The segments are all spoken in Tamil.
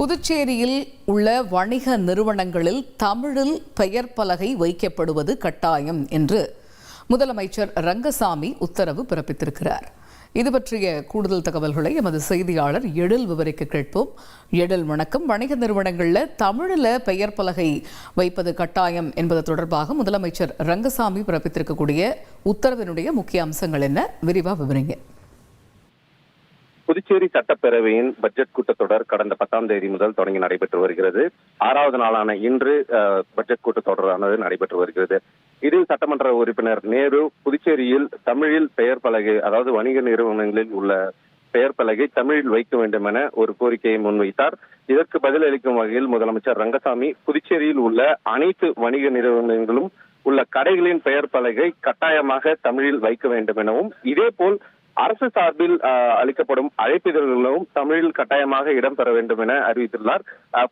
புதுச்சேரியில் உள்ள வணிக நிறுவனங்களில் தமிழில் பெயர் பலகை வைக்கப்படுவது கட்டாயம் என்று முதலமைச்சர் ரங்கசாமி உத்தரவு பிறப்பித்திருக்கிறார். இது பற்றிய கூடுதல் தகவல்களை எமது செய்தியாளர் எழில் விவரிக்க கேட்போம். எழில், வணக்கம். வணிக நிறுவனங்களில் தமிழில் பெயர் பலகை வைப்பது கட்டாயம் என்பது தொடர்பாக முதலமைச்சர் ரங்கசாமி பிறப்பித்திருக்கக்கூடிய உத்தரவினுடைய முக்கிய அம்சங்கள் என்ன? விரிவா விவரிங்க. புதுச்சேரி சட்டப்பேரவையின் பட்ஜெட் கூட்டத்தொடர் கடந்த 10ஆம் தேதி முதல் தொடங்கி நடைபெற்று வருகிறது. 6வது நாளான இன்று பட்ஜெட் கூட்டத்தொடரானது நடைபெற்று வருகிறது. இதில் சட்டமன்ற உறுப்பினர் நேரு புதுச்சேரியில் தமிழில் பெயர் பலகை, அதாவது வணிக நிறுவனங்களில் உள்ள பெயர் பலகை தமிழில் வைக்க வேண்டும் என ஒரு கோரிக்கையை முன்வைத்தார். இதற்கு பதிலளிக்கும் வகையில் முதலமைச்சர் ரங்கசாமி புதுச்சேரியில் உள்ள அனைத்து வணிக நிறுவனங்களும் உள்ள கடைகளின் பெயர் பலகை கட்டாயமாக தமிழில் வைக்க வேண்டும் எனவும், இதேபோல் அரசு சார்பில் அளிக்கப்படும் அழைப்பிதழ்களும் தமிழில் கட்டாயமாக இடம்பெற வேண்டும் என அறிவித்துள்ளார்.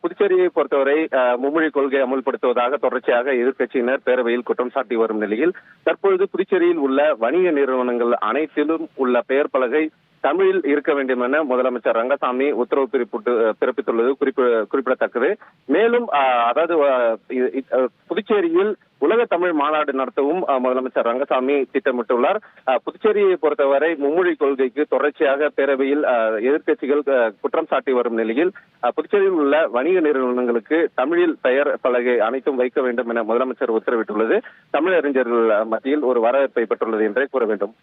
புதுச்சேரியை பொறுத்தவரை மும்மொழி கொள்கை அமுல்படுத்துவதாக தொடர்ச்சியாக எதிர்க்கட்சியினர் பேரவையில் குற்றம் சாட்டி வரும் நிலையில் தற்பொழுது புதுச்சேரியில் உள்ள வணிக நிறுவனங்கள் அனைத்திலும் உள்ள பெயர் பலகை தமிழில் இருக்க வேண்டும் என முதலமைச்சர் ரங்கசாமி உத்தரவு பிறப்பித்துள்ளது குறிப்பிடத்தக்கது. மேலும் அதாவது புதுச்சேரியில் உலக தமிழ் மாநாடு நடத்தவும் முதலமைச்சர் ரங்கசாமி திட்டமிட்டுள்ளார். புதுச்சேரியை பொறுத்தவரை மும்மொழி கொள்கைக்கு தொடர்ச்சியாக பேரவையில் எதிர்க்கட்சிகள் குற்றம் சாட்டி வரும் நிலையில் புதுச்சேரியில் உள்ள வணிக நிறுவனங்களுக்கு தமிழில் பெயர் பலகை அனைத்தும் வைக்க வேண்டும் என முதலமைச்சர் உத்தரவிட்டுள்ளது தமிழறிஞர்கள் மத்தியில் ஒரு வரவேற்பை பெற்றுள்ளது என்றே கூற வேண்டும்.